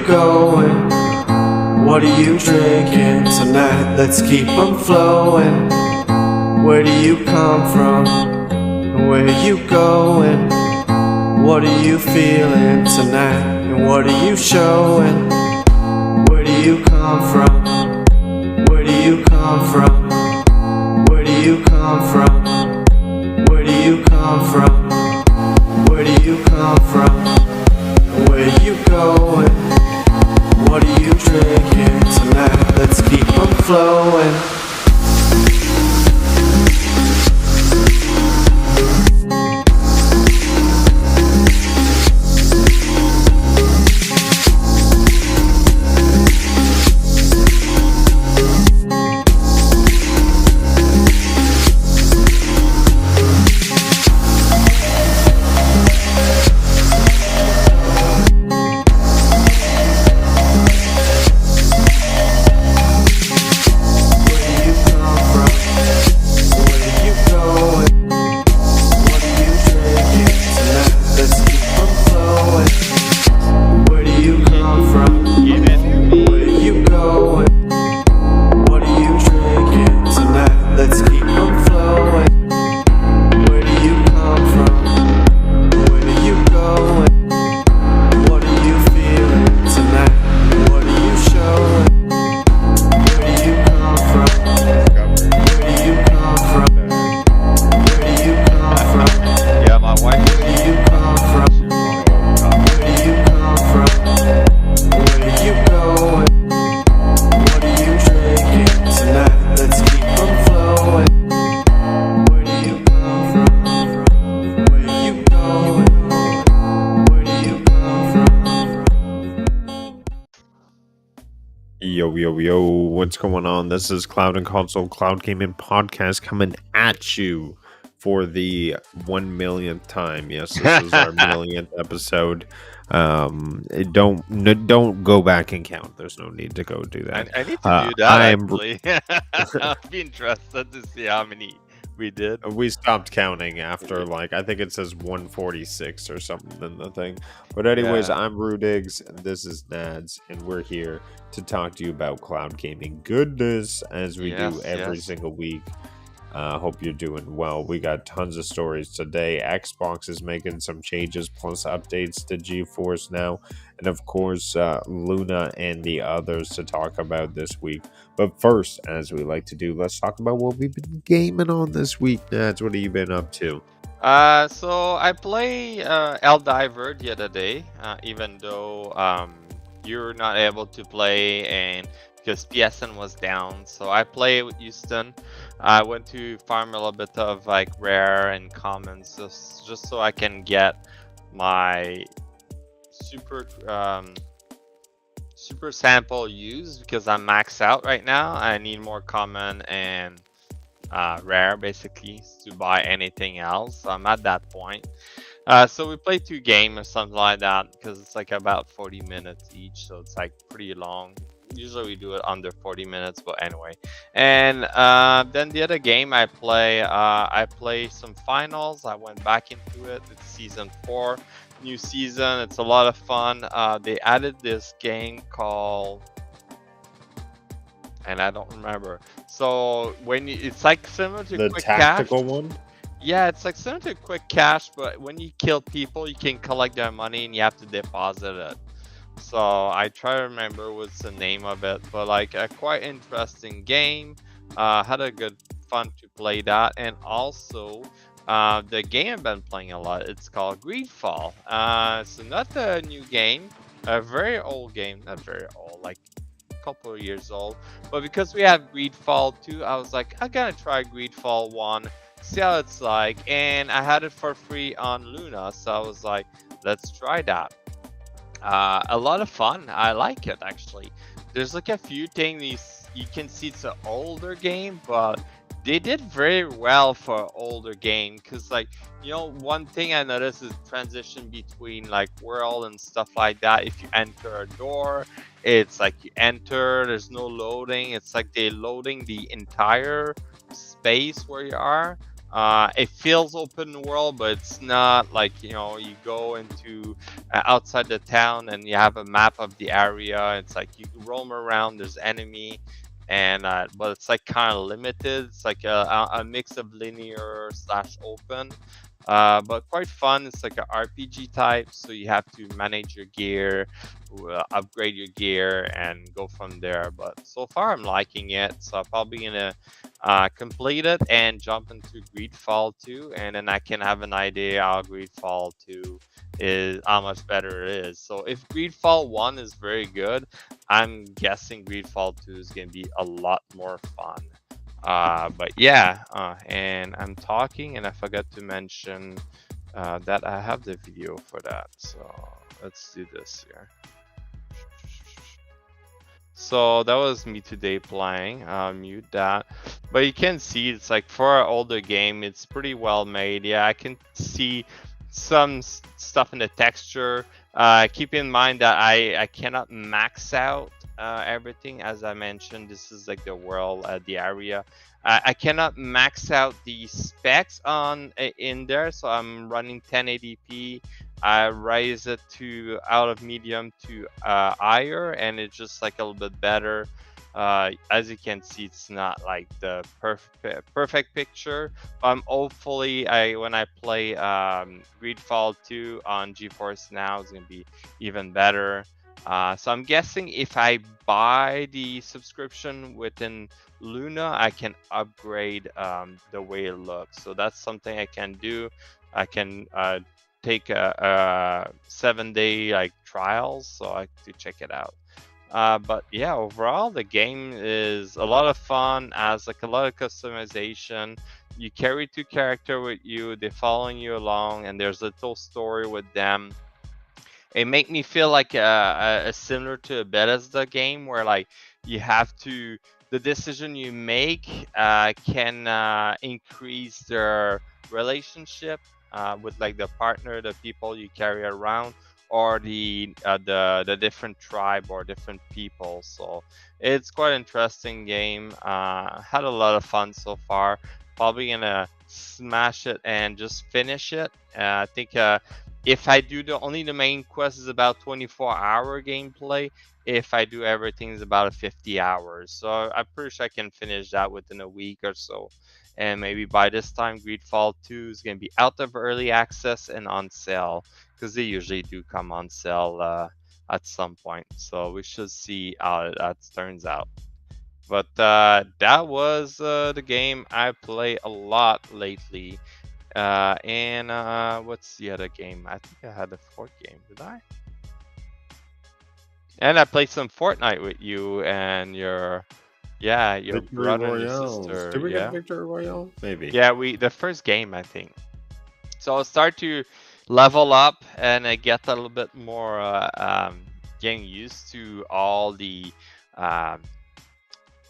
going? What are you drinking tonight? Let's keep 'em flowing. Where do you come from? Where are you going? What are you feeling tonight? And what are you showing? Where do you come from? Where do you come from? Where do you come from? Where do you come from? Where do you come from? Where are you going? What are you drinking tonight? Let's keep 'em flowing. Yo, what's going on? This is Cloud&Console Cloud Gaming Podcast coming at you for the 1 millionth time. Yes, this is our millionth episode. Don't go back and count. There's no need to go do that. I need to do that, actually. I'd be interested to see how many we did. We stopped counting after, I think it says 146 or something in the thing. But anyways, I'm Rudiggz, and this is Nads, and we're here to talk to you about cloud gaming goodness, as we do every single week. Hope you're doing well. We got tons of stories today. Xbox is making some changes, plus updates to GeForce Now, and of course, Luna and the others to talk about this week. But first, as we like to do, let's talk about what we've been gaming on this week. Nads, what have you been up to? So I play Diver the other day, even though you're not able to play, and because PSN was down. So I play with Houston. I went to farm a little bit of rare and commons, just so I can get my super sample used, because I'm maxed out right now. I need more common and rare basically to buy anything else. So I'm at that point. So we play 2 games or something like that, because it's about 40 minutes each, so it's pretty long. Usually we do it under 40 minutes, but anyway. And then the other game I play some finals. I went back into it. It's season 4, new season. It's a lot of fun. They added this game called, and I don't remember. So when it's similar to the Quick tactical Cash. one. Yeah, it's similar to Quick Cash, but when you kill people, you can collect their money and you have to deposit it. So I try to remember what's the name of it, but a quite interesting game. Had a good fun to play that, and also the game I've been playing a lot. It's called Greedfall. So not a new game, a very old game, not very old, a couple of years old. But because we have Greedfall 2, I was I'm gonna try Greedfall 1, see how it's like, and I had it for free on Luna, so I was let's try that. A lot of fun. I like it, actually. There's a few things you can see. It's an older game, but they did very well for an older game, because one thing I noticed is transition between world and stuff like that. If you enter a door, it's you enter, there's no loading. It's they loading the entire space where you are. It feels open world, but it's not. Like, you go into outside the town and you have a map of the area. It's like you roam around, there's enemy, and but it's like kind of limited. It's like a mix of linear slash open. But quite fun. It's like an RPG type, so you have to manage your gear, upgrade your gear, and go from there. But so far, I'm liking it, so I'm probably gonna complete it and jump into Greedfall 2, and then I can have an idea how Greedfall 2 is, how much better it is. So if Greedfall 1 is very good, I'm guessing Greedfall 2 is gonna be a lot more fun. But yeah, and I'm talking, and I forgot to mention that I have the video for that. So let's do this here. So that was me today playing. Mute that. But you can see it's like for an older game, it's pretty well made. Yeah, I can see some stuff in the texture. Keep in mind that I cannot max out everything. As I mentioned, this is like the world, the area. I cannot max out the specs on in there, so I'm running 1080p. I raise it to out of medium to higher, and it's just like a little bit better. As you can see, it's not like the perfect picture. Hopefully, when I play Greedfall 2 on GeForce Now, it's gonna be even better. So I'm guessing if I buy the subscription within Luna, I can upgrade the way it looks. So that's something I can do. I can take a 7-day like trials, so I to check it out. But yeah, overall the game is a lot of fun. Has like a lot of customization. You carry 2 characters with you. They're following you along, and there's a little story with them. It make me feel like a similar to a Bethesda game where like you have to the decision you make can increase their relationship with like the partner, the people you carry around, or the different tribe or different people. So it's quite interesting game. Had a lot of fun so far. Probably gonna smash it and just finish it. I think if I do only the main quest is about 24-hour gameplay. If I do everything, is about 50 hours. So I'm pretty sure I can finish that within a week or so. And maybe by this time, Greedfall 2 is going to be out of early access and on sale, because they usually do come on sale at some point. So we should see how that turns out. But that was the game I play a lot lately. And what's the other game? I think I had a 4th game. Did I? And I played some Fortnite with you and your Victory brother and your Royale. sister. Did we Yeah. get Victory Royale? Maybe. Yeah, the first game, I think. So I'll start to level up and I get a little bit more getting used to all um,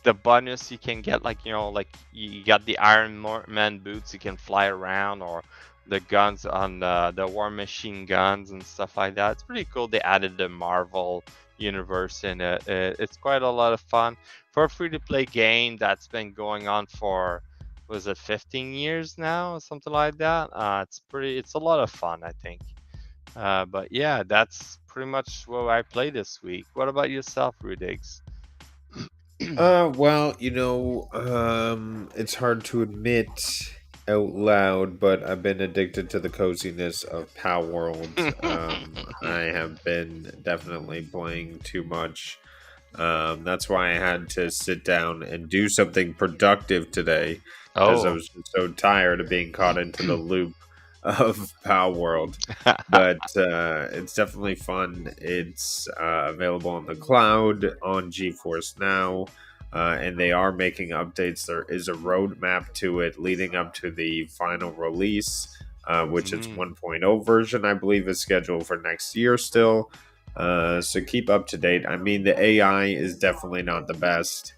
the bonus you can get, like like you got the Iron Man boots, you can fly around, or the guns on the War Machine guns and stuff like that. It's pretty cool. They added the Marvel universe in it. It's quite a lot of fun for a free-to-play game that's been going on for, was it 15 years now, something like that. It's a lot of fun, I think. But yeah, that's pretty much what I played this week. What about yourself, Rudiggz? Well, it's hard to admit out loud, but I've been addicted to the coziness of Pow World. I have been definitely playing too much. That's why I had to sit down and do something productive today, because I was so tired of being caught into the loop of Pow World. But it's definitely fun. It's available on the cloud on GeForce Now, and they are making updates. There is a roadmap to it leading up to the final release, which is 1.0 version, I believe, is scheduled for next year still. So keep up to date. I mean, the AI is definitely not the best.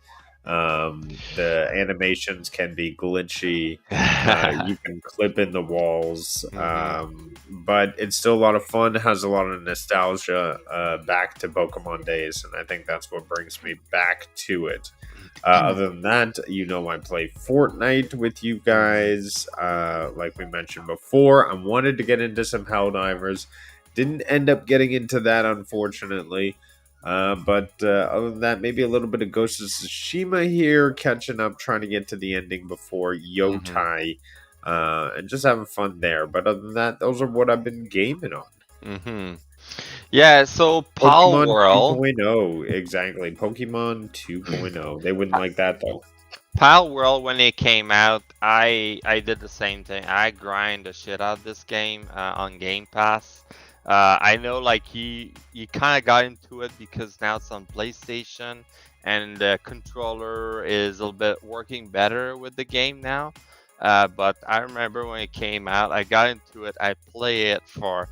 The animations can be glitchy. You can clip in the walls, Hmm. but it's still a lot of fun. Has a lot of nostalgia back to Pokemon days, and I think that's what brings me back to it. Other than that, I play Fortnite with you guys. Like we mentioned before, I wanted to get into some Helldivers. Didn't end up getting into that, unfortunately. But other than that, maybe a little bit of Ghost of Tsushima here, catching up, trying to get to the ending before Hmm. Yotai, and just having fun there. But other than that, those are what I've been gaming on. Hmm. Yeah, so Pal Pokemon World. 2.0, exactly. Pokemon 2.0. They wouldn't like that though. Pal World, when it came out, I did the same thing. I grind the shit out of this game on Game Pass. I know like you kind of got into it because now it's on PlayStation and the controller is a little bit working better with the game now. But I remember when it came out, I got into it. I played it for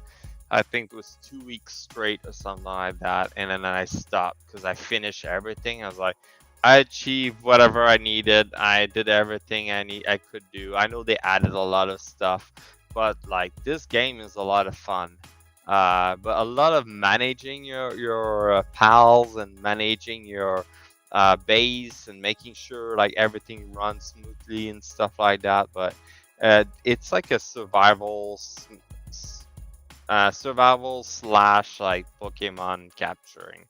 I think it was 2 weeks straight or something like that, and then I stopped because I finished everything. I was like, I achieved whatever I needed. I did everything I could do. I know they added a lot of stuff, but like this game is a lot of fun. But a lot of managing your pals and managing your base and making sure like everything runs smoothly and stuff like that. But it's like a survival slash like Pokemon capturing.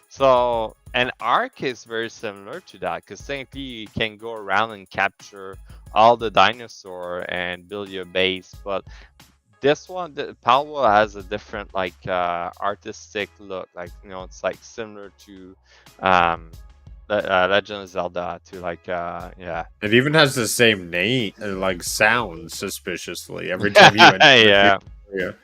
So an arc is very similar to that because technically you can go around and capture all the dinosaur and build your base, but this one, the Palwa has a different like artistic look. Like it's like similar to Legend of Zelda. To like yeah. It even has the same name, like sound suspiciously every time you enter a new Yeah. area.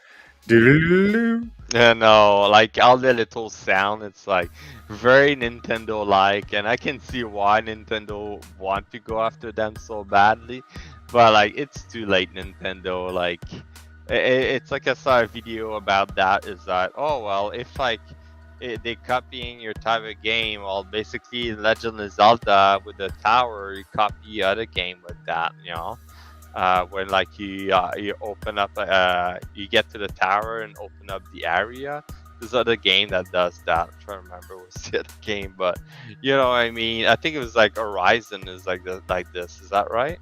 Doo-doo-doo-doo. Yeah, no, like all the little sound, it's like very Nintendo-like, and I can see why Nintendo want to go after them so badly, but like it's too late, Nintendo. Like it's like I saw a video about that. Is that oh well, if like they copying your type of game, well basically Legend of Zelda with the tower, you copy other game with that. When like you open up you get to the tower and open up the area. There's other game that does that. I'm trying to remember what's the other game, but you know what I mean. I think it was like Horizon is like this. Is that right?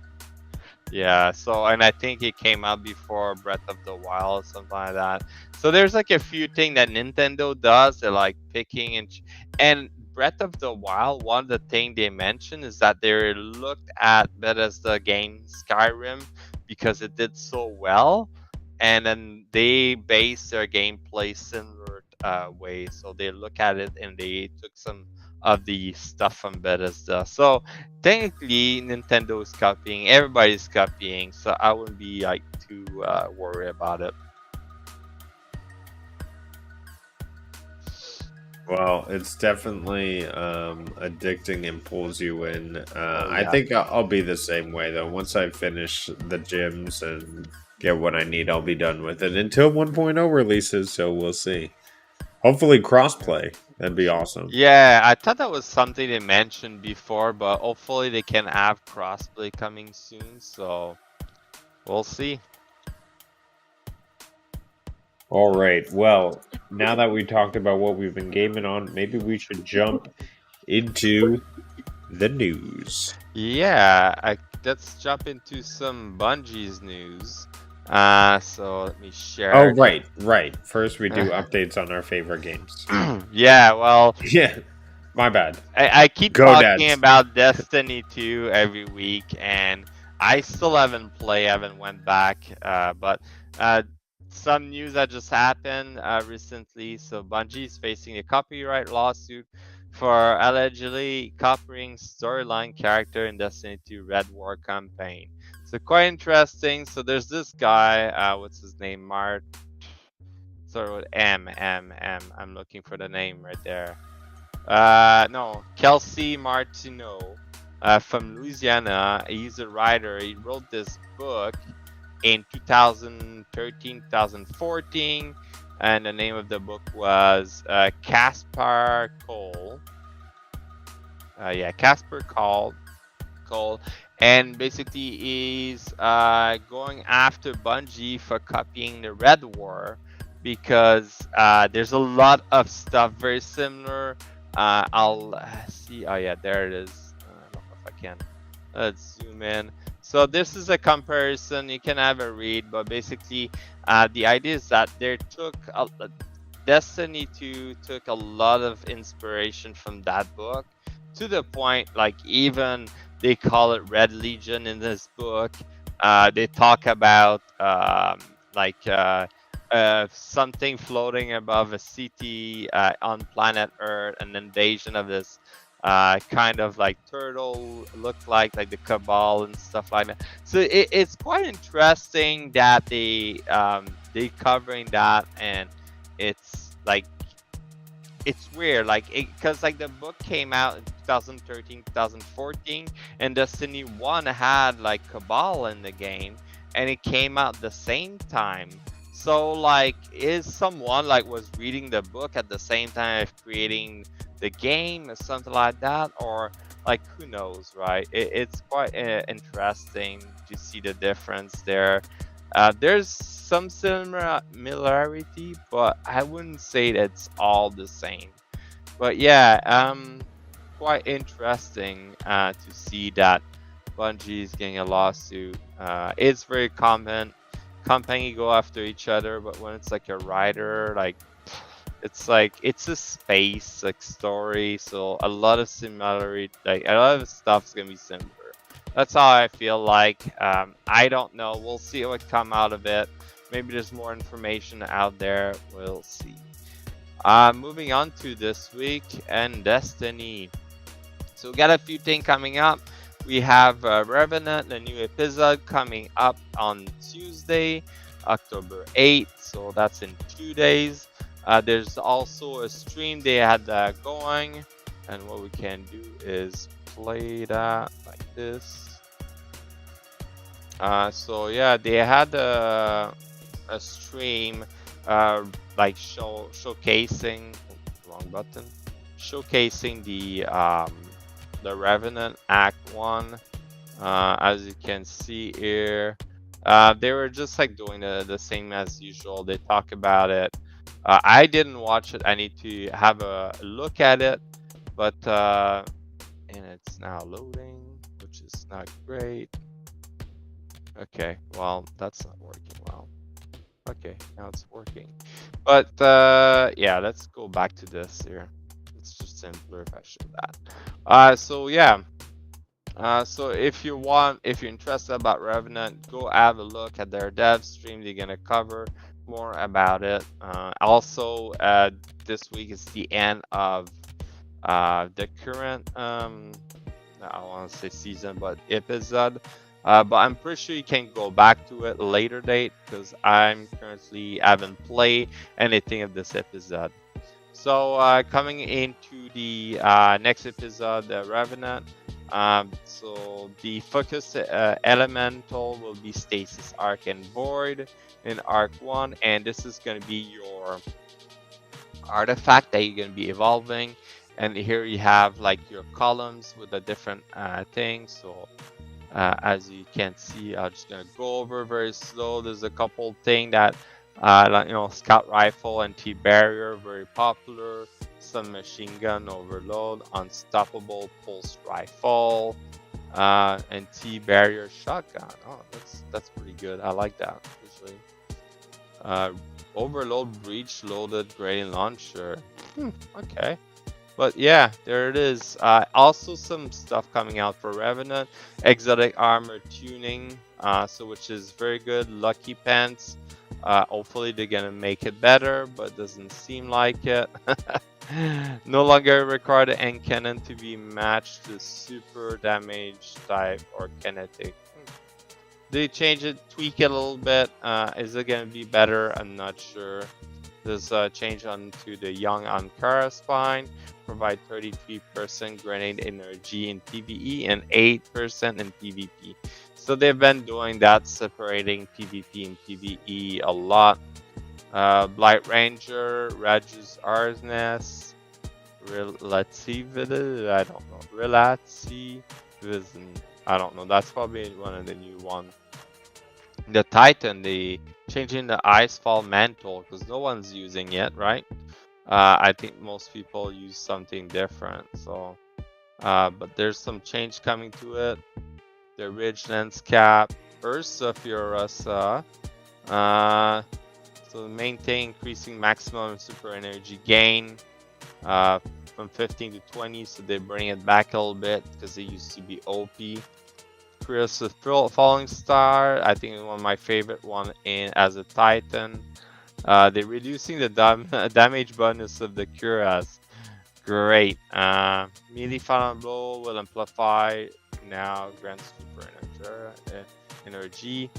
Yeah, so and I think it came out before Breath of the Wild, something like that. So there's like a few things that Nintendo does. They're like picking and Breath of the Wild. One of the thing they mentioned is that they looked at Bethesda game Skyrim because it did so well, and then they base their gameplay similar way. So they look at it and they took some of the stuff from Bethesda. So technically Nintendo is copying, everybody's copying, so I wouldn't be like too worried about it. Well, it's definitely addicting and pulls you in. Oh I yeah. think I'll be the same way though. Once I finish the gyms and get what I need, I'll be done with it until 1.0 releases. So we'll see. Hopefully, crossplay. That'd be awesome. Yeah, I thought that was something they mentioned before, but hopefully they can have crossplay coming soon, so we'll see. All right. Well, now that we talked about what we've been gaming on, maybe we should jump into the news. Yeah, let's jump into some Bungie's news. So let me share. Oh, right. First, we do updates on our favorite games. Yeah, well, Yeah, my bad. I keep Go, talking Nads. about Destiny 2 every week, and I still haven't played, haven't went back. But some news that just happened recently. So Bungie is facing a copyright lawsuit for allegedly copying storyline character in Destiny 2 Red War campaign. So quite interesting. So there's this guy, what's his name? Sorry, with M. I'm looking for the name right there. No, Kelsey Martineau from Louisiana. He's a writer. He wrote this book in 2013, 2014, and the name of the book was Caspar Cole. yeah, Casper Cole, and basically he's going after Bungie for copying the Red War because there's a lot of stuff very similar. I'll see. Oh yeah, there it is. I don't know if I can. Let's zoom in. So this is a comparison. You can have a read, but basically, the idea is that there took Destiny 2 took a lot of inspiration from that book to the point, like even they call it Red Legion in this book. They talk about like something floating above a city on planet Earth, an invasion of this kind of like turtle look like the Cabal and stuff like that. So it's quite interesting that they covering that, and it's like it's weird, like because like the book came out in 2013 2014, and Destiny 1 had like Cabal in the game, and it came out the same time. So like, is someone like was reading the book at the same time of creating the game or something like that, or like who knows, right? It's quite interesting to see the difference there. There's some similarity, but I wouldn't say that it's all the same. But yeah, quite interesting to see that Bungie is getting a lawsuit. It's very common. Company go after each other, but when it's like a writer, like it's a space like story, so a lot of similarity, like a lot of stuff's gonna be similar. That's how I feel like. I don't know. We'll see what come out of it. Maybe there's more information out there. We'll see. Moving on to this week and Destiny. So we got a few things coming up. We have Revenant, the new episode coming up on Tuesday, October 8th. So that's in 2 days. There's also a stream they had going. And what we can do is play that like this. So yeah, they had a stream like showcasing wrong button, showcasing the Revenant Act 1. As you can see here, they were just like doing the same as usual. They talk about it. I didn't watch it. I need to have a look at it, but and it's now loading, which is not great. Okay, well, that's not working well. Okay, now it's working. But yeah, let's go back to this here. It's just simpler if I show that. So yeah. So if you're interested about Revenant, go have a look at their dev stream. They're gonna cover more about it. Also, this week is the end of the current I want to say season, but episode. But I'm pretty sure you can go back to it later date because I'm currently haven't played anything of this episode. So coming into the next episode, the Revenant. So the focus elemental will be Stasis, Arc, and Void in Arc 1, and this is going to be your artifact that you're going to be evolving. And here you have like your columns with the different things. So as you can see, I'm just gonna go over very slow. There's a couple things that like, you know, scout rifle and T-barrier, very popular. Some machine gun overload, unstoppable pulse rifle, and T-barrier shotgun. Oh, that's pretty good. I like that usually. Overload breach loaded gradient launcher. Okay. But yeah, there it is. Also some stuff coming out for Revenant. Exotic armor tuning, so which is very good. Lucky pants. Hopefully they're gonna make it better, but doesn't seem like it. No longer require the end cannon to be matched to super damage type or kinetic. They change it, tweak it a little bit. Is it gonna be better? I'm not sure. There's a change onto the Young Ankara spine. Provide 33% grenade energy in PvE and 8% in PvP. So they've been doing that, separating PvP and PvE a lot. Blight Ranger, Raju's Arzness. Relativity, I don't know. Relativism, I don't know. That's probably one of the new ones. The Titan, the changing the icefall mantle because no one's using it, right? I think most people use something different. So, but there's some change coming to it. The ridge lens cap, Ursa Furiosa. So the main thing, increasing maximum super energy gain from 15 to 20. So they bring it back a little bit because it used to be OP. Chris the Falling Star, I think one of my favorite one in as a Titan. They're reducing the damage bonus of the Cuirass. Great. Melee final blow will amplify now grants super energy.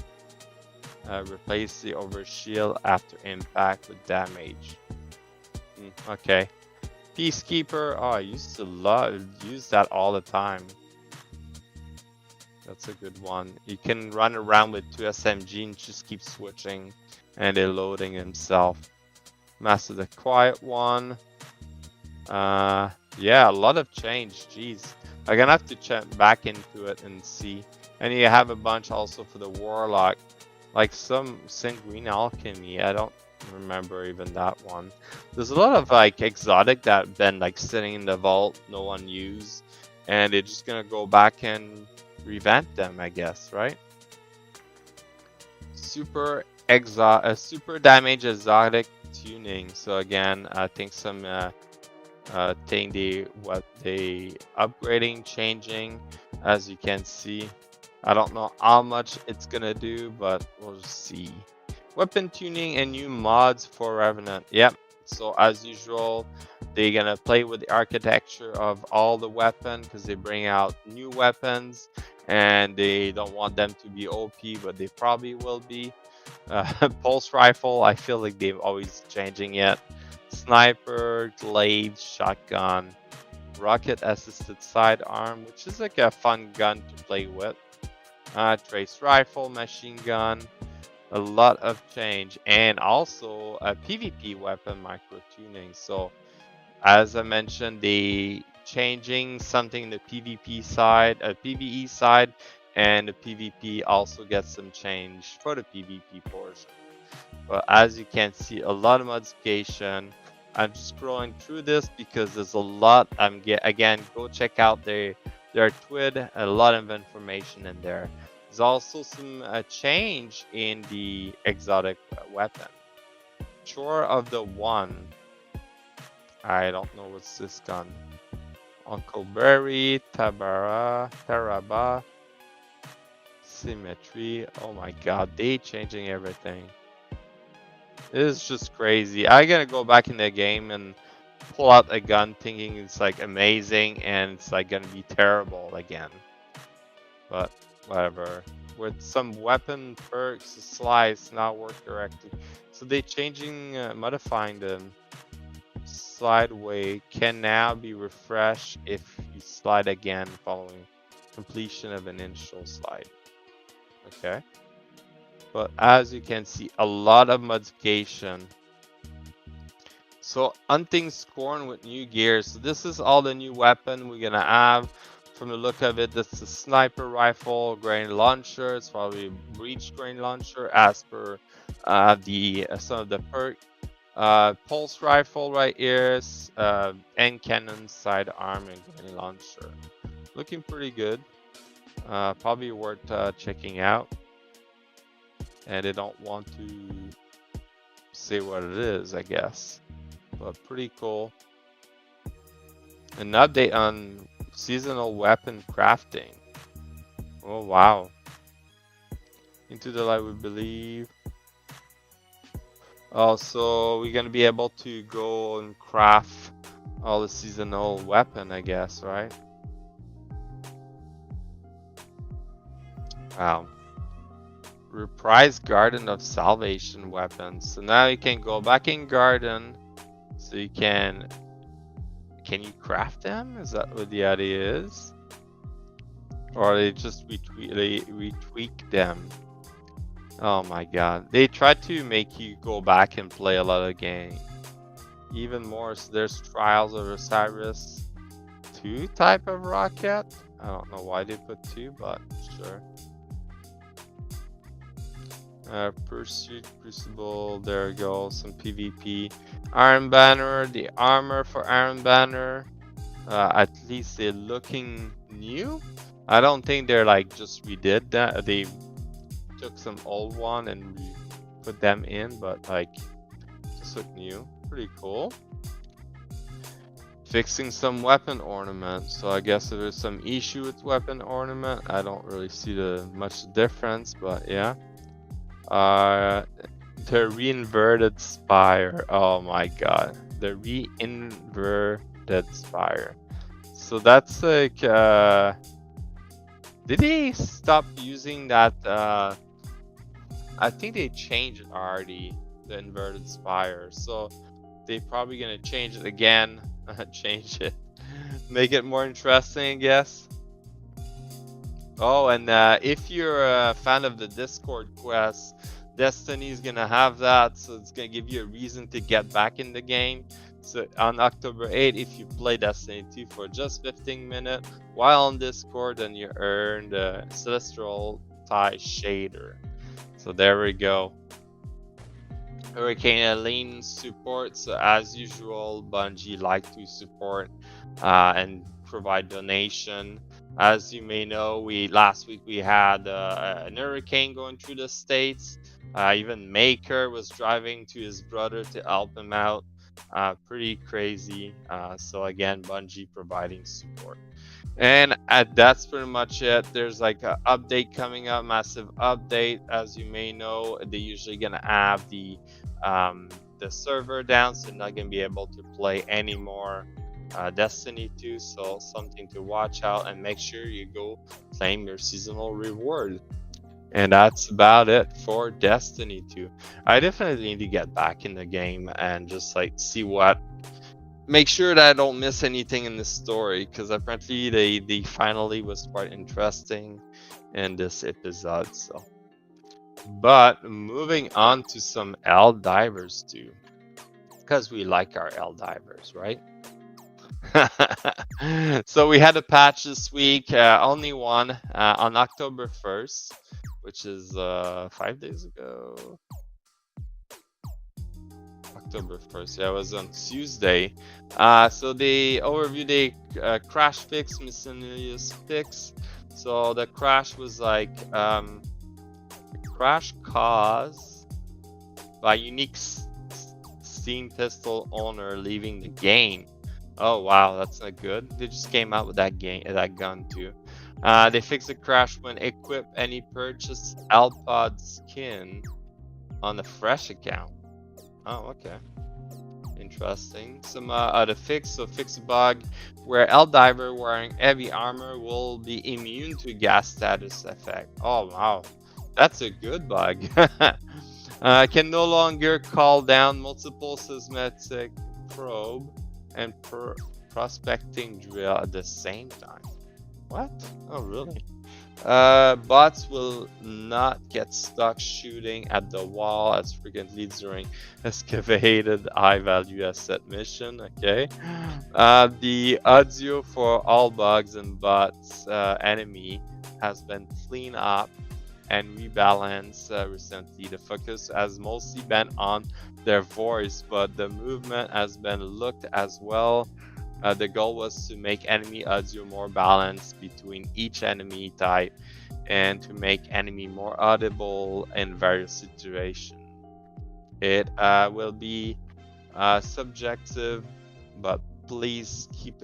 Replace the overshield after impact with damage. Okay. Peacekeeper. Oh, I used to use that all the time. That's a good one. You can run around with 2 SMG and just keep switching and they're loading himself. Master the Quiet One. Yeah, a lot of change. Jeez. I'm gonna have to check back into it and see. And you have a bunch also for the Warlock. Like some Green Alchemy. I don't remember even that one. There's a lot of like exotic that been like sitting in the vault, no one used. And they're just gonna go back and revamp them, I guess, right? Super damage exotic tuning. So again, I think some thing they upgrading, changing, as you can see. I don't know how much it's gonna do, but we'll see. Weapon tuning and new mods for Revenant. Yep. So as usual, they're gonna play with the architecture of all the weapons because they bring out new weapons and they don't want them to be OP, but they probably will be. Pulse rifle, I feel like they've always changing it. Sniper, glaive, shotgun, rocket assisted sidearm, which is like a fun gun to play with. Trace rifle, machine gun, a lot of change, and also a PvP weapon micro tuning. So as I mentioned, they changing something in the PvP side, PvE side, and the PvP also gets some change for the PvP portion. But as you can see, a lot of modification. I'm just scrolling through this because there's a lot. Again, go check out their Twid. A lot of information in there. There's also some change in the exotic weapon. Chore of the One. I don't know what's this gun. Uncle Berry, Taraba, Symmetry. Oh my god, they changing everything. This is just crazy. I'm gonna go back in the game and pull out a gun thinking it's like amazing and it's like gonna be terrible again. But whatever. With some weapon perks, slice not work correctly. So they changing, modifying them. Slide away can now be refreshed if you slide again following completion of an initial slide. Okay. But as you can see, a lot of modification. So hunting scorn with new gears. So this is all the new weapon we're gonna have. From the look of it, this is a sniper rifle, grain launcher. It's probably breach grain launcher as per some of the perk. Pulse rifle right here, and cannon sidearm and grain launcher. Looking pretty good. Probably worth checking out. And they don't want to say what it is, I guess. But pretty cool. An update on seasonal weapon crafting. Oh wow. Into the light, we believe. Also, we're gonna be able to go and craft all the seasonal weapon, I guess, right? Wow. Reprise Garden of Salvation weapons. So now you can go back in Garden. So you can you craft them? Is that what the idea is? Or they just retweak them? Oh my god. They tried to make you go back and play a lot of game. even more. So there's Trials of Osiris 2 type of rocket. I don't know why they put 2, but sure. Pursuit, Crucible, there we go, some PvP. Iron Banner, the armor for Iron Banner. At least they're looking new. I don't think they're like just redid that. They took some old one and put them in, but like just look new. Pretty cool. Fixing some weapon ornament. So I guess if there's some issue with weapon ornament, I don't really see much difference, but yeah. The reinverted spire. Oh my god. The reinverted spire. So that's like did they stop using that I think they changed it already, the inverted spire. So they probably gonna change it again. Change it. Make it more interesting, I guess. Oh, and if you're a fan of the Discord quest, Destiny's gonna have that, so it's gonna give you a reason to get back in the game. So on October 8th, if you play Destiny 2 for just 15 minutes while on Discord, then you earn the Celestial Tie Shader. So there we go. Hurricane Helene support. So as usual, Bungie like to support and provide donation. As you may know, last week we had an hurricane going through the states. Even Maker was driving to his brother to help him out. Pretty crazy. So again, Bungie providing support. And that's pretty much it. There's like an update coming up, massive update. As you may know, they're usually gonna have the server down, so you're not gonna be able to play anymore Destiny 2. So something to watch out, and make sure you go claim your seasonal reward. And that's about it for Destiny 2. I definitely need to get back in the game and just like see make sure that I don't miss anything in the story, because apparently the finale was quite interesting in this episode. So, but moving on to some Helldivers too, because we like our Helldivers, right? So we had a patch this week, only one on October 1st, which is 5 days ago. October 1st, yeah, it was on Tuesday. So the overview, they crash fix, miscellaneous fix. So the crash was like crash caused by unique Steam pistol owner leaving the game. Oh wow, that's not good. They just came out with that gun too. They fixed the crash when equip any purchased Alpod skin on the fresh account. Oh, okay. Interesting. Some other fix. So fix a bug where Helldiver wearing heavy armor will be immune to gas status effect. Oh wow, that's a good bug. Can no longer call down multiple seismic probe and prospecting drill at the same time. What? Oh really? Bots will not get stuck shooting at the wall as frequently during excavated high-value asset mission. Okay. The audio for all bugs and bots enemy has been cleaned up and rebalanced recently. The focus has mostly been on their voice, but the movement has been looked as well. The goal was to make enemy audio more balanced between each enemy type and to make enemy more audible in various situations. It will be subjective, but please keep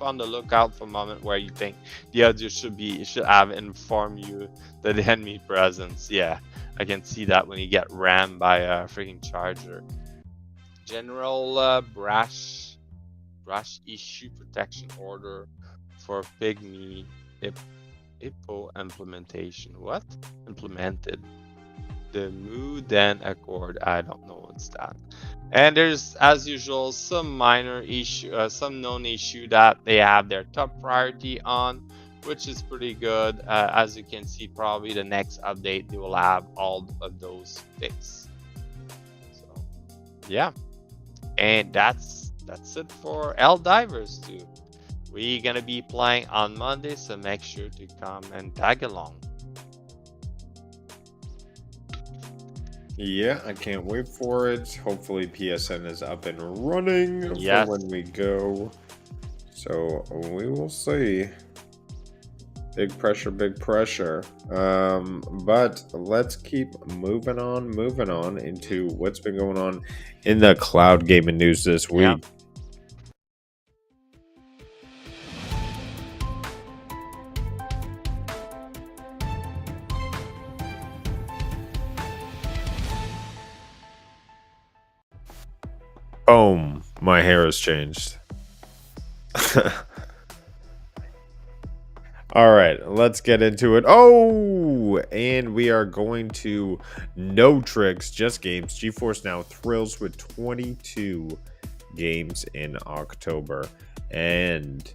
on the lookout for a moment where you think the audio should have informed you that the enemy presence. Yeah, I can see that when you get rammed by a freaking charger. General brash issue protection order for Pygmy Hippo implementation. What? Implemented. The Muden Accord. I don't know what's that. And there's, as usual, some minor issue, some known issue that they have their top priority on, which is pretty good. As you can see, probably the next update they will have all of those fixed. So, yeah. And that's it for Divers 2. We're gonna be playing on Monday, so make sure to come and tag along. Yeah, I can't wait for it. Hopefully PSN is up and running Yes. for when we go. So we will see. Big pressure, big pressure. But let's keep moving on into what's been going on in the cloud gaming news this week. Yeah. Boom, my hair has changed. All right, let's get into it. Oh, and we are going to No Tricks, Just Games. GeForce Now thrills with 22 games in October. And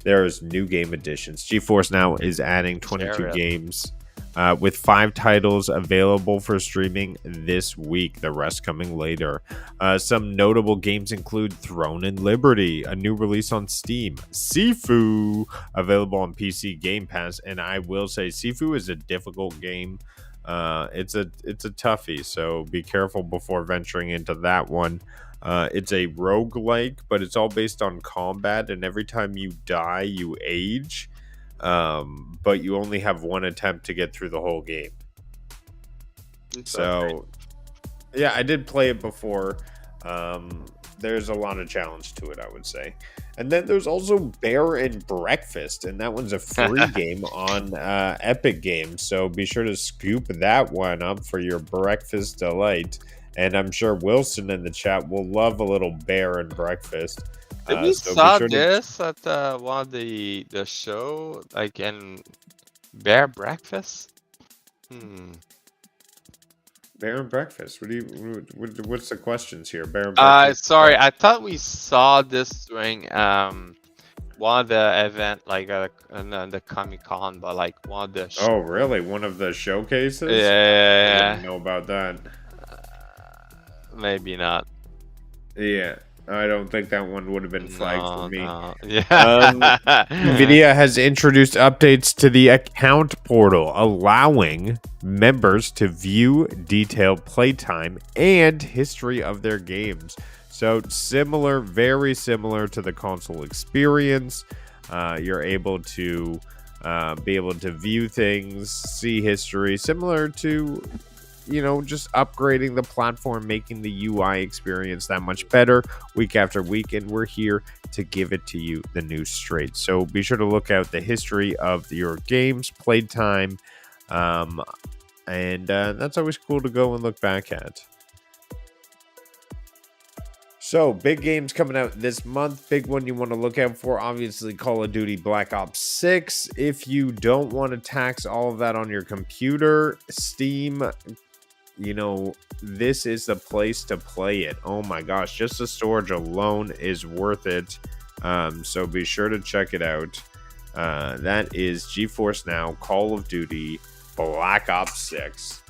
there's new game additions. GeForce Now is adding 22 games with 5 titles available for streaming this week, the rest coming later. Some notable games include Throne and Liberty, a new release on Steam, Sifu, available on PC Game Pass, and I will say Sifu is a difficult game. It's a toughie, so be careful before venturing into that one. It's a roguelike, but it's all based on combat, and every time you die, you age. But you only have one attempt to get through the whole game. So yeah, I did play it before. There's a lot of challenge to it, I would say. And then there's also Bear and Breakfast, and that one's a free game on Epic Games, so be sure to scoop that one up for your breakfast delight. And I'm sure Wilson in the chat will love a little Bear and Breakfast. Did we saw this at one of the show, like in Bear Breakfast? Bear and Breakfast. What's the questions here? Bear and Breakfast. Sorry, I thought we saw this during one of the event, like the Comic-Con, but like one of the. Oh, really? One of the showcases? Yeah. I didn't know about that. Maybe not. Yeah. I don't think that one would have been flagged for me. No. Yeah. NVIDIA has introduced updates to the account portal, allowing members to view detailed playtime and history of their games. So similar, very similar to the console experience. You're able to be able to view things, see history, similar to, just upgrading the platform, making the UI experience that much better week after week, and we're here to give it to you the new straight. So be sure to look out the history of your games, played time, and that's always cool to go and look back at. So, big games coming out this month. Big one you want to look out for, obviously, Call of Duty Black Ops 6. If you don't want to tax all of that on your computer, Steam, this is the place to play it. Oh my gosh, just the storage alone is worth it. So be sure to check it out. That is GeForce Now, Call of Duty Black Ops 6.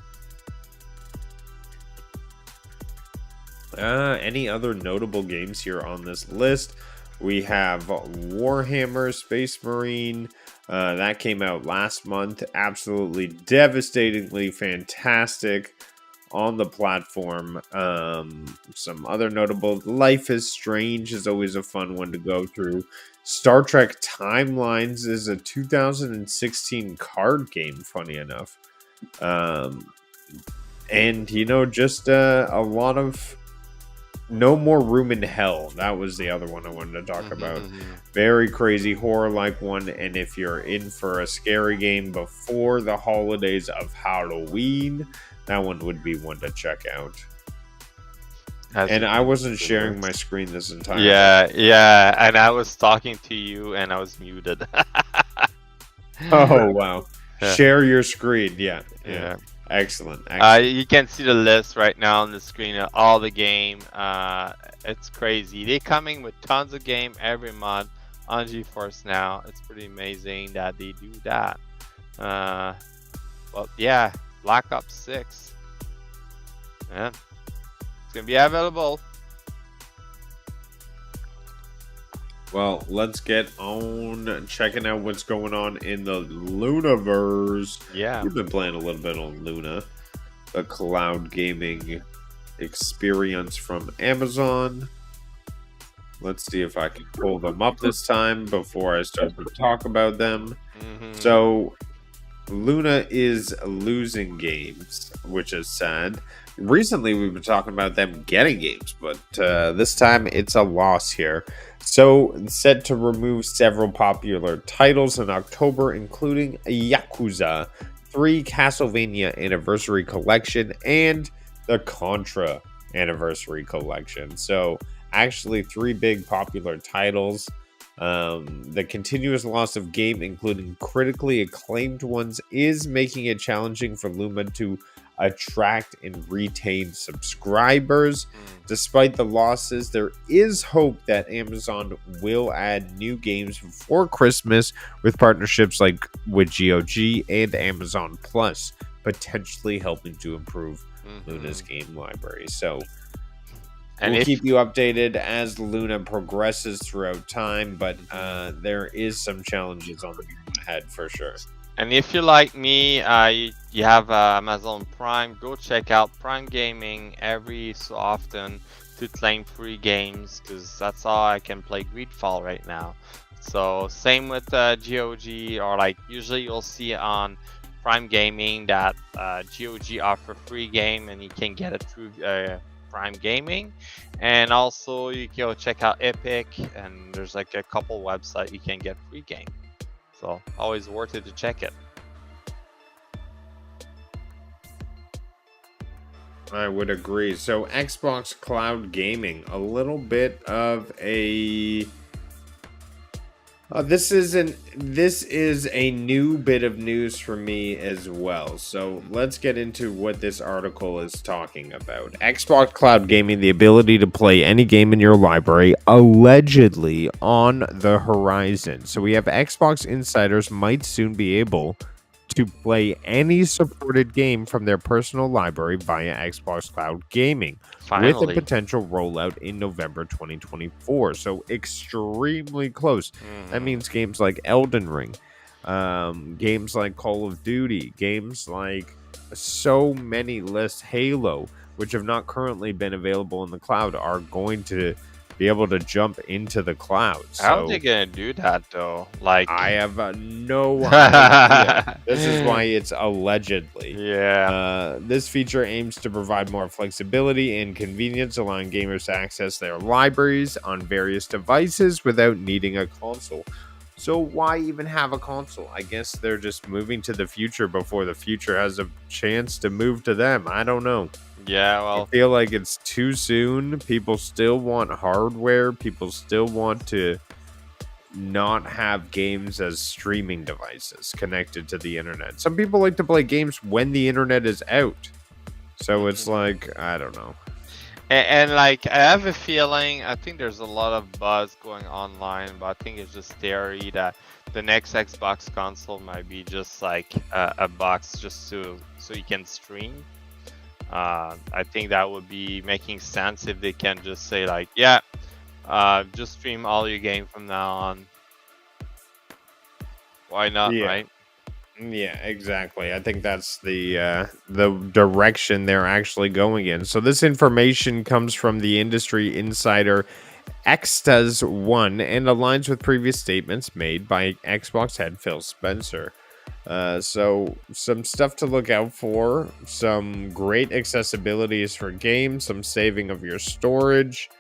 Any other notable games here on this list? We have Warhammer Space Marine. That came out last month. Absolutely devastatingly fantastic on the platform. Some other notable, Life is Strange is always a fun one to go through. Star Trek Timelines is a 2016 card game, funny enough. And just a lot of No More Room in Hell. That was the other one I wanted to talk about. Very crazy horror-like one, and if you're in for a scary game before the holidays of Halloween, that one would be one to check out. And I wasn't sharing my screen this entire time. Yeah, and I was talking to you and I was muted. Oh, wow. Yeah. Share your screen. Yeah. Excellent. You can see the list right now on the screen of all the game. It's crazy. They're coming with tons of game every month on GeForce Now. It's pretty amazing that they do that. Well, yeah, Black Ops 6. Yeah, it's gonna be available. Well, let's get on checking out what's going on in the Lunaverse. Yeah. We've been playing a little bit on Luna, the cloud gaming experience from Amazon. Let's see if I can pull them up this time before I start to talk about them. So, Luna is losing games, which is sad. Recently, we've been talking about them getting games, but this time it's a loss here. So, set to remove several popular titles in October, including Yakuza, 3 Castlevania Anniversary Collection, and the Contra Anniversary Collection. So, actually, 3 big popular titles. The continuous loss of game, including critically acclaimed ones, is making it challenging for Luma to attract and retain subscribers. Despite the losses, there is hope that Amazon will add new games before Christmas with partnerships like with GOG and Amazon Plus, potentially helping to improve Luna's game library. So we'll keep you updated as Luna progresses throughout time, but there is some challenges on the ahead for sure. And if you're like me, you have Amazon Prime, go check out Prime Gaming every so often to claim free games, because that's all I can play Greedfall right now. So same with GOG, or like usually you'll see on Prime Gaming that GOG offer free game and you can get it through Prime Gaming. And also you can go check out Epic, and there's like a couple websites you can get free game. So always worth it to check it. I would agree. So Xbox Cloud Gaming, a little bit of a this is a new bit of news for me as well. So let's get into what this article is talking about. Xbox Cloud Gaming, the ability to play any game in your library, allegedly on the horizon. So we have Xbox insiders might soon be able to play any supported game from their personal library via Xbox Cloud Gaming. Finally. With a potential rollout in November 2024. So extremely close. That means games like Elden Ring, games like Call of Duty, games like so many lists, Halo, which have not currently been available in the cloud, are going to be able to jump into the cloud. How are they gonna do that though? Like, I have no idea. This is why it's allegedly. Yeah. This feature aims to provide more flexibility and convenience, allowing gamers to access their libraries on various devices without needing a console. So why even have a console? I guess they're just moving to the future before the future has a chance to move to them. I don't know. Yeah, well, I feel like it's too soon. People still want hardware. People still want to not have games as streaming devices connected to the internet. Some people like to play games when the internet is out. So it's like, I don't know. and like, I have a feeling, I think there's a lot of buzz going online, but I think it's just theory that the next Xbox console might be just like a box just so you can stream. I think that would be making sense if they can just say like, yeah, just stream all your game from now on. Why not, right? Yeah, exactly. I think that's the direction they're actually going in. So this information comes from the industry insider Xtaz1 and aligns with previous statements made by Xbox head Phil Spencer. So some stuff to look out for, some great accessibilities for games, some saving of your storage,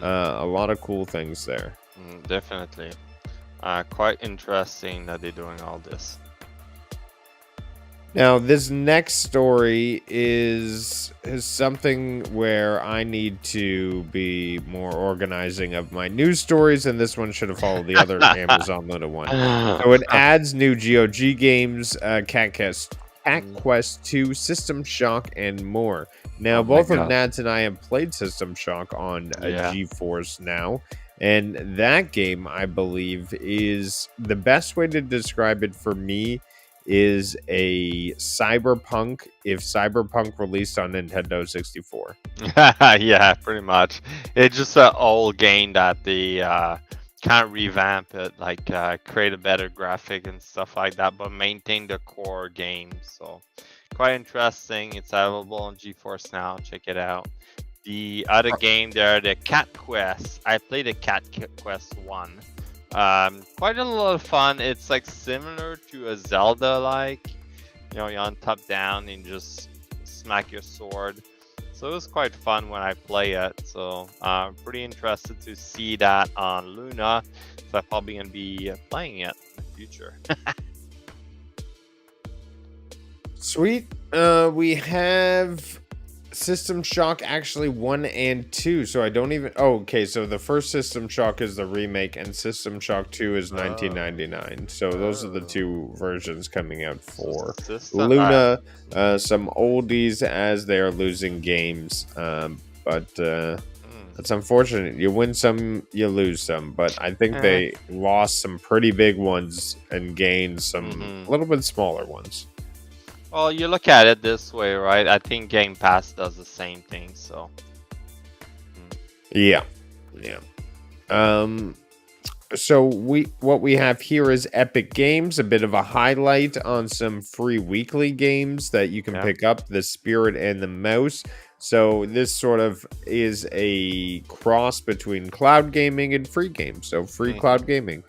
a lot of cool things there. Definitely. Quite interesting that they're doing all this. Now, this next story is something where I need to be more organizing of my news stories, and this one should have followed the other Amazon Luna one. So it adds new GOG games, Cat Quest 2, System Shock, and more. Now, both of Nads and I have played System Shock on GeForce Now, and that game, I believe, is the best way to describe it for me is a Cyberpunk if Cyberpunk released on Nintendo 64. Yeah, pretty much. It's just an old game that they kind of revamp it, like create a better graphic and stuff like that, but maintain the core game. So quite interesting. It's available on GeForce Now. Check it out. The other game there, the Cat Quest. I played the Cat Quest 1. Quite a lot of fun. It's like similar to a Zelda, like, you know, you're on top down and just smack your sword. So it was quite fun when I play it. So pretty interested to see that on Luna. So I'm probably gonna be playing it in the future. Sweet. We have System Shock actually 1 and 2. So I don't even. Oh, okay. So the first System Shock is the remake, and System Shock 2 is 1999. So those are the two versions coming out for Luna. Some oldies as they are losing games. But it's unfortunate. You win some, you lose some. But I think they lost some pretty big ones and gained some a little bit smaller ones. Well, you look at it this way, right? I think Game Pass does the same thing, so. Yeah. So what we have here is Epic Games, a bit of a highlight on some free weekly games that you can pick up, The Spirit and the Mouse. So this sort of is a cross between cloud gaming and free games. So free cloud gaming.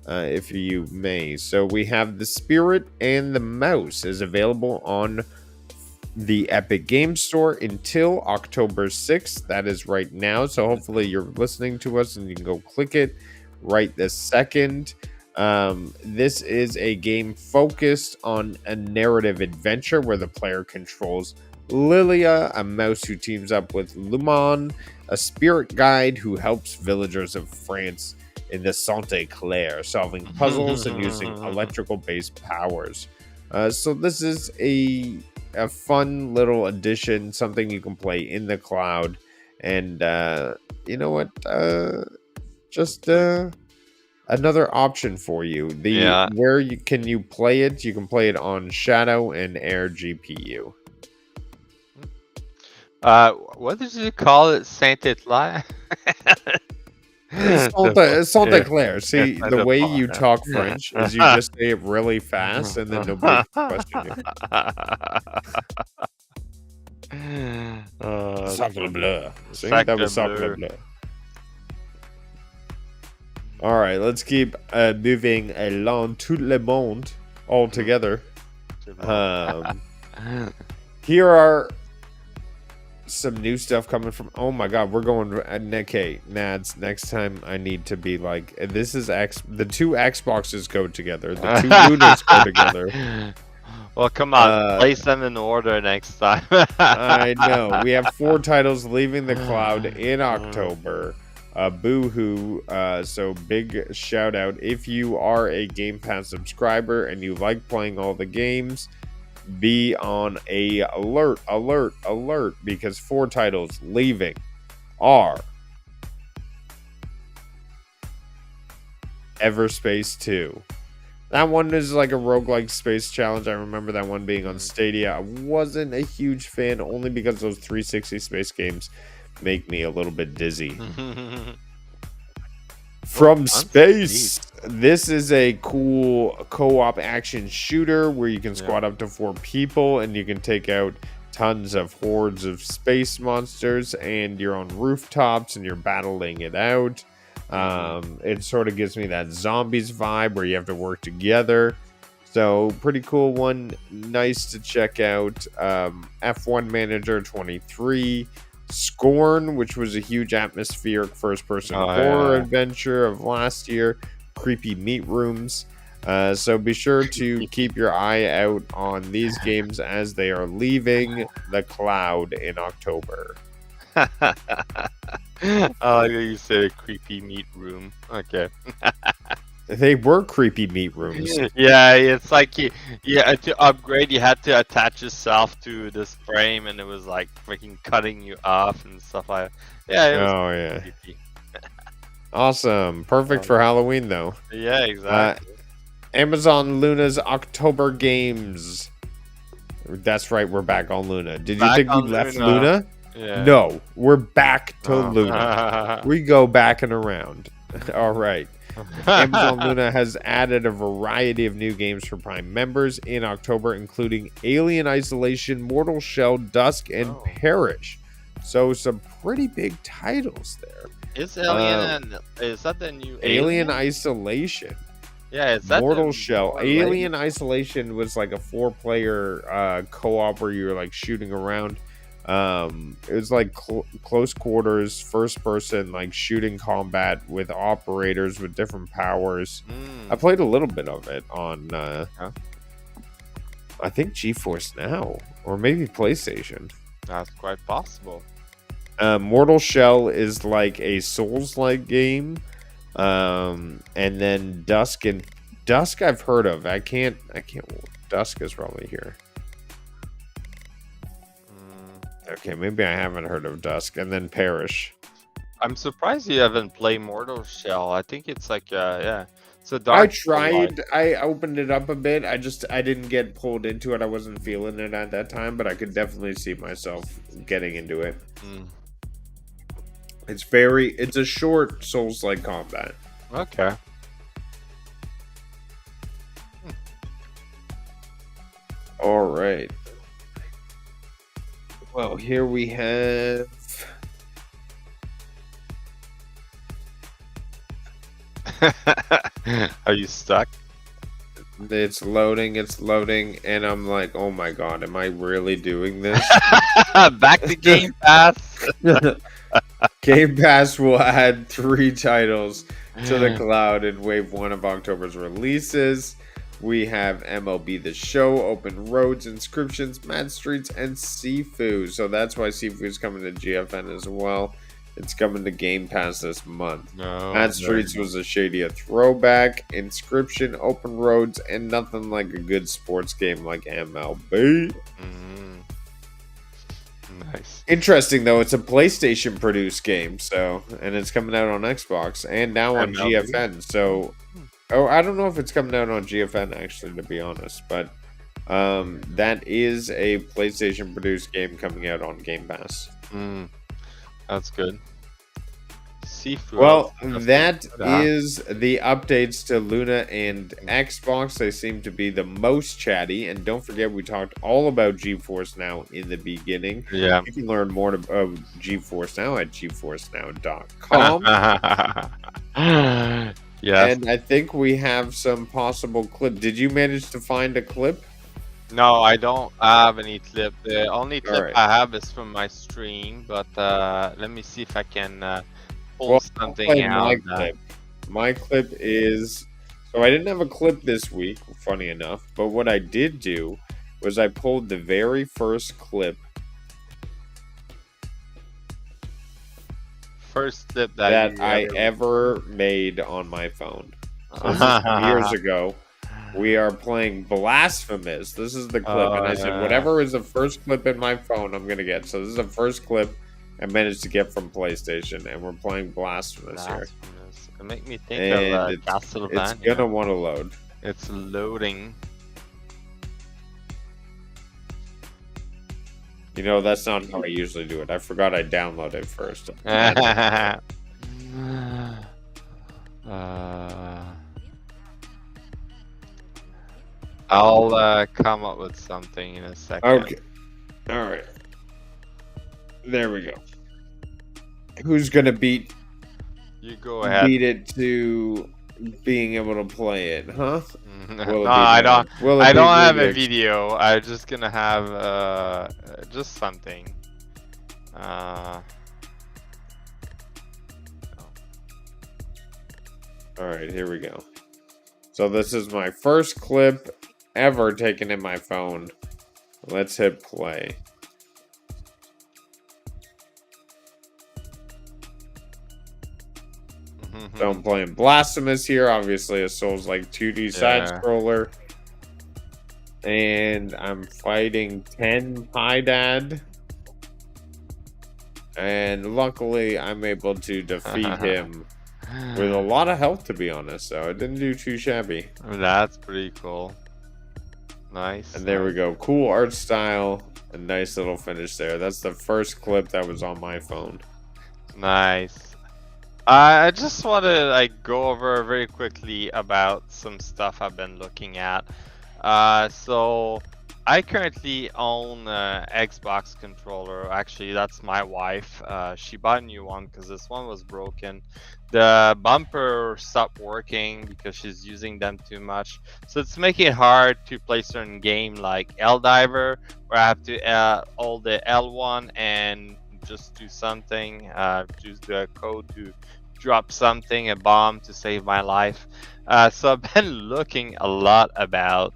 If you may. So we have The Spirit and the Mouse is available on the Epic Games Store until October 6th. That is right now. So hopefully you're listening to us and you can go click it right this second. This is a game focused on a narrative adventure where the player controls Lilia, a mouse who teams up with Lumon, a spirit guide who helps villagers of France in the Santa Claire, solving puzzles and using electrical-based powers. So this is a fun little addition, something you can play in the cloud. And you know what? Just another option for you. Where can you play it? You can play it on Shadow and Air GPU. What did you call it? Santa Claire? Santa Claire. See, the way you talk French is you just say it really fast and then nobody can question you. Sacre bleu. See, that was sacre bleu. All right, let's keep moving along tout le monde all together. Here are some new stuff coming from. Oh my god, we're going. Okay, Nads, next time I need to be like, this is the two Xboxes go together, the two Lunas go together. Well, come on, place them in order next time. I know. We have 4 titles leaving the cloud in October. Boo-hoo. So big shout out. If you are a Game Pass subscriber and you like playing all the games, be on a alert, because 4 titles leaving are Everspace 2. That one is like a roguelike space challenge. I remember that one being on Stadia. I wasn't a huge fan, only because those 360 space games make me a little bit dizzy. From Space. This is a cool co-op action shooter where you can squad up to 4 people and you can take out tons of hordes of space monsters, and you're on rooftops and you're battling it out. It sort of gives me that zombies vibe where you have to work together. So pretty cool one. Nice to check out. F1 Manager 23. Scorn, which was a huge atmospheric first-person horror adventure of last year. Creepy Meat Rooms. So be sure to keep your eye out on these games as they are leaving the cloud in October. Oh, you said a creepy meat room. Okay. They were creepy meat rooms. Yeah, it's like to upgrade, you had to attach yourself to this frame, and it was like freaking cutting you off and stuff like that. Yeah. It was creepy. Awesome. Perfect for Halloween, though. Yeah, exactly. Amazon Luna's October games. That's right, we're back on Luna. Did you think we left Luna? Yeah. No, we're back to Luna. We go back and around. All right. Amazon Luna has added a variety of new games for Prime members in October, including Alien Isolation, Mortal Shell, Dusk, and Perish. So some pretty big titles there. Is Alien is that the new Alien Isolation? Yeah, is that Mortal the Shell. more Alien Isolation was like a 4-player co-op where you were like shooting around. It was like close quarters, first person, like shooting combat with operators with different powers. I played a little bit of it on I think GeForce Now or maybe PlayStation. That's quite possible. Mortal Shell is like a Souls-like game. And then Dusk I've heard of. I can't Dusk is probably here. Okay, maybe I haven't heard of Dusk. And then Perish. I'm surprised you haven't played Mortal Shell. I think it's like yeah. It's a dark. I tried. I opened it up a bit. I didn't get pulled into it. I wasn't feeling it at that time, but I could definitely see myself getting into it. It's a short Souls-like combat. Okay. All right. Well, here we have. Are you stuck? It's loading, and I'm like, oh my god, am I really doing this? Back to Game Pass. Game Pass will add 3 titles to the cloud in Wave 1 of October's releases. We have MLB The Show, Open Roads, Inscriptions, Mad Streets, and Sifu. So that's why Sifu is coming to GFN as well. It's coming to Game Pass this month. Mad Streets was a shady throwback. Inscription, Open Roads, and nothing like a good sports game like MLB. Nice. Interesting though, it's a PlayStation produced game, and it's coming out on Xbox and now on GFN. So, I don't know if it's coming out on GFN actually, to be honest, but that is a PlayStation produced game coming out on Game Pass. That's good. Seafood. Well, that is the updates to Luna and Xbox. They seem to be the most chatty. And don't forget, we talked all about GeForce Now in the beginning. Yeah. You can learn more about GeForce Now at geforcenow.com. Yes. And I think we have some possible clip. Did you manage to find a clip? No, I don't have any clip. The only clip I have is from my stream, but let me see if I can pull something out. My clip is... So I didn't have a clip this week, funny enough, but what I did do was I pulled the very first clip. First clip that I ever made on my phone. So this is years ago. We are playing Blasphemous. This is the clip. And I said, whatever is the first clip in my phone, I'm going to get. So this is the first clip I managed to get from PlayStation. And we're playing Blasphemous here. It make me think of Castlevania. It's going to want to load. It's loading. You know, that's not how I usually do it. I forgot I downloaded first. I'll come up with something in a second. Okay. All right. There we go. Who's gonna beat? You go ahead. Beat it to being able to play it, huh? No, I don't. I don't have a video. I'm just gonna have just something. All right, here we go. So this is my first clip ever taken in my phone. Let's hit play. So I'm playing Blasphemous here, obviously a Souls-like 2D side scroller. And I'm fighting 10 Dad. And luckily I'm able to defeat him with a lot of health, to be honest, so it didn't do too shabby. That's pretty cool. Nice. And there we go. Cool art style. A nice little finish there. That's the first clip that was on my phone. Nice. I just want to like go over very quickly about some stuff I've been looking at. So I currently own an Xbox controller. Actually, that's my wife. She bought a new one because this one was broken. The bumper stopped working because she's using them too much. So it's making it hard to play certain game like Diver, where I have to hold the L1 and just do something. Use the code to drop something, a bomb to save my life. So I've been looking a lot about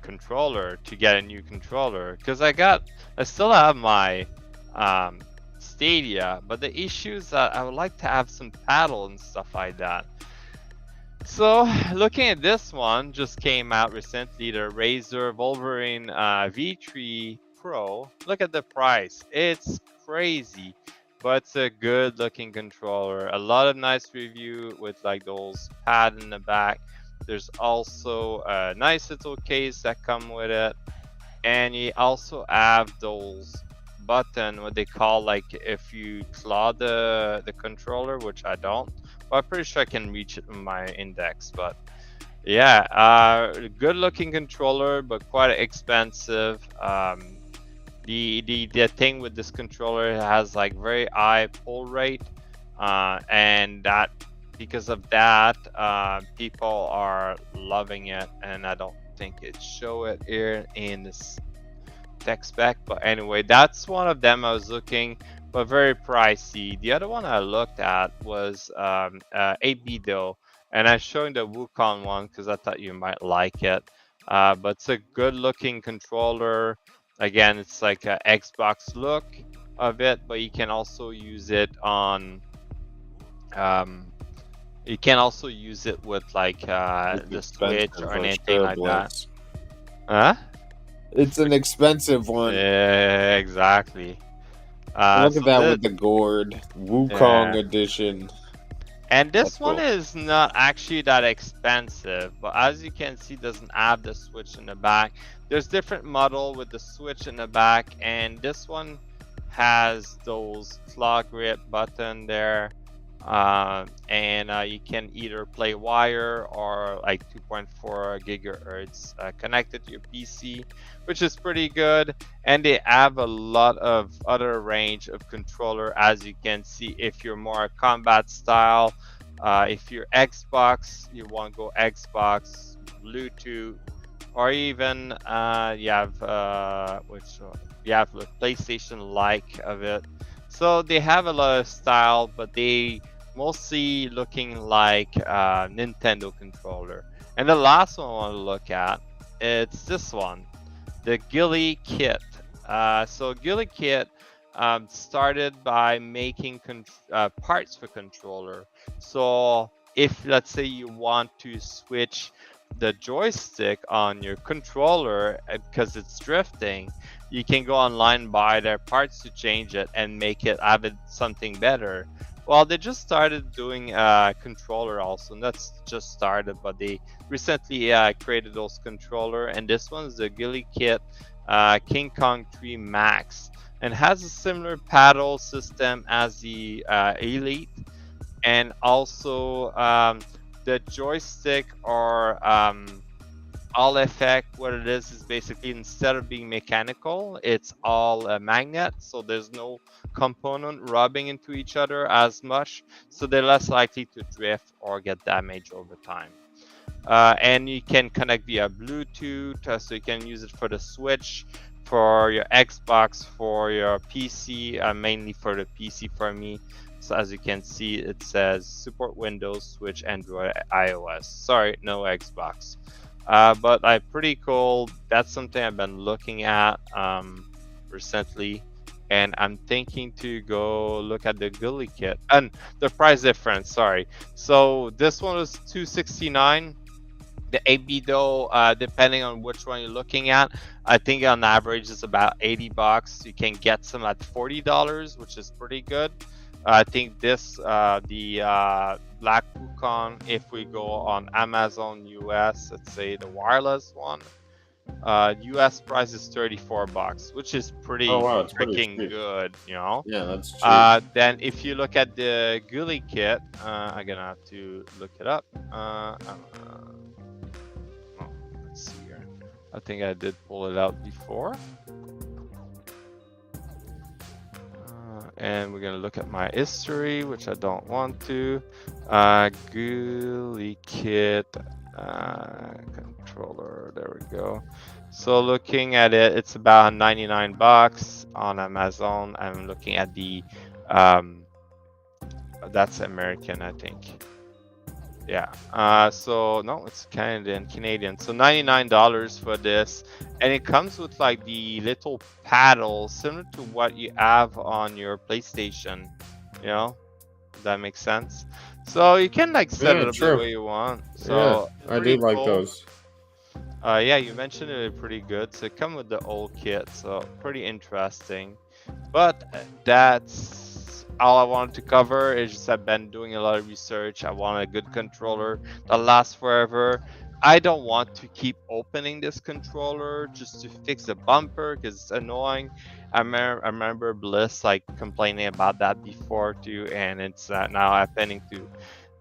controller to get a new controller because I still have my Stadia, but the issue is that I would like to have some paddle and stuff like that. So looking at this one, just came out recently, the Razer Wolverine V3 Pro. Look at the price, it's crazy, but it's a good looking controller. A lot of nice review with like those pad in the back. There's also a nice little case that come with it, and you also have those button, what they call like if you claw the controller, which I don't, but I'm pretty sure I can reach it with my index. But yeah, good looking controller, but quite expensive. The thing with this controller, it has like very high pull rate, and that because of that, people are loving it, and I don't think it show it here in this tech spec. But anyway, that's one of them I was looking, but very pricey. The other one I looked at was 8BDO, and I showed the Wukong one because I thought you might like it. But it's a good looking controller. Again, it's like an Xbox look of it, but you can also use it on you can also use it with like the Switch or anything like that. Huh? It's an expensive one. Yeah, exactly. Look So at that with the gourd. Wukong edition. and this That's one cool. is not actually that expensive, but as you can see, doesn't have the Switch in the back. There's different model with the Switch in the back, and this one has those claw grip button there. And you can either play wire or like 2.4 gigahertz connected to your PC, which is pretty good. And they have a lot of other range of controller, as you can see. If you're more combat style, if you're Xbox, you want to go Xbox, Bluetooth, or even you have you have a PlayStation like of it. So they have a lot of style, but they mostly looking like Nintendo controller. And the last one I want to look at, it's this one, the Ghillie Kit. So Ghillie Kit started by making parts for controller. So if let's say you want to switch the joystick on your controller because it's drifting, you can go online, buy their parts to change it and make it have it something better. Well, they just started doing controller also, and that's just started, but they recently created those controller, and this one's the Ghillie Kit King Kong 3 Max, and has a similar paddle system as the Elite, and also the joystick or all effect. What it is basically, instead of being mechanical, it's all a magnet, so there's no component rubbing into each other as much, so they're less likely to drift or get damaged over time. And you can connect via Bluetooth, so you can use it for the Switch, for your Xbox, for your PC, mainly for the PC for me. So as you can see, it says support Windows, Switch, Android, iOS. Sorry, no Xbox. But pretty cool. That's something I've been looking at recently, and I'm thinking to go look at the Ghillie Kit and the price difference. Sorry. So this one was $269. The ABDO, depending on which one you're looking at, I think on average is about $80. You can get some at $40, which is pretty good. I think this, the Black Wukong, if we go on Amazon US, let's say the wireless one, US price is $34, which is pretty Oh, wow, it's pretty freaking cheap. good, you know. Yeah, that's cheap. Then if you look at the ghoulie kit, I'm gonna have to look it up. Let's see here. I think I did pull it out before. And we're gonna look at my history, which I don't want to. Ghoulie kit controller. There we go. So looking at it, it's about $99 on Amazon. I'm looking at the that's American, I think. Yeah. So no, it's Canadian. So $99 for this, and it comes with like the little paddle similar to what you have on your PlayStation. You know, if that makes sense. So you can like set Yeah, it up true. the way you want. So Yeah, I do pretty like cool. those. Yeah, you mentioned it pretty good. So it come with the old kit, so pretty interesting. But that's all I wanted to cover. Is just I've been doing a lot of research. I want a good controller that lasts forever. I don't want to keep opening this controller just to fix the bumper because it's annoying. I remember Bliss like complaining about that before too, and it's now happening to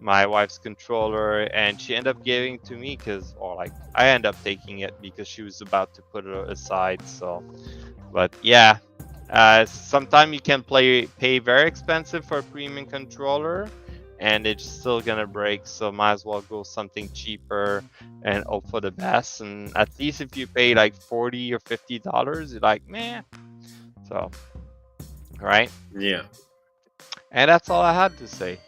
my wife's controller, and she ended up giving it to me because, or like I end up taking it because she was about to put it aside. So, but yeah, sometimes you can pay very expensive for a premium controller, and it's still gonna break. So might as well go something cheaper and hope for the best. And at least if you pay like $40 or $50, you're like, man. So, right? Yeah. And that's all I had to say.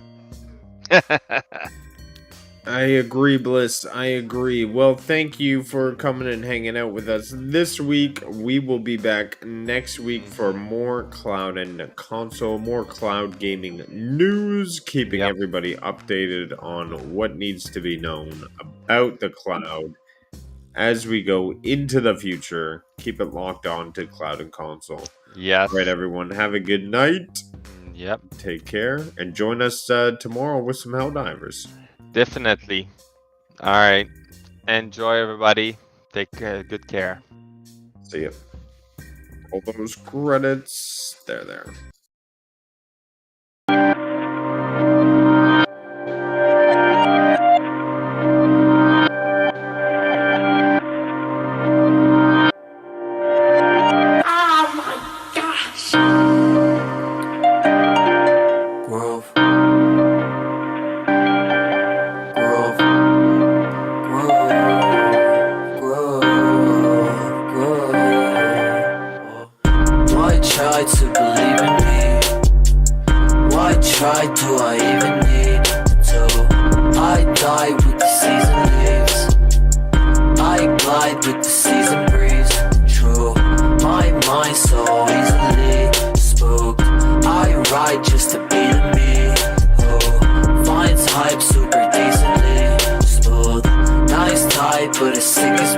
I agree, Bliss. I agree. Well, thank you for coming and hanging out with us this week. We will be back next week for more Cloud and Console, more cloud gaming news, keeping everybody updated on what needs to be known about the cloud as we go into the future. Keep it locked on to Cloud and Console. Yes. All right, everyone. Have a good night. Yep. Take care and join us tomorrow with some Helldivers. Definitely. All right. Enjoy, everybody. Take good care. See ya. All those credits. There. Do I even need to? I die with the season leaves. I glide with the season breeze. True, my mind so easily spooked. I ride just to be the me who finds hype super decently smooth. Nice type, but as sick as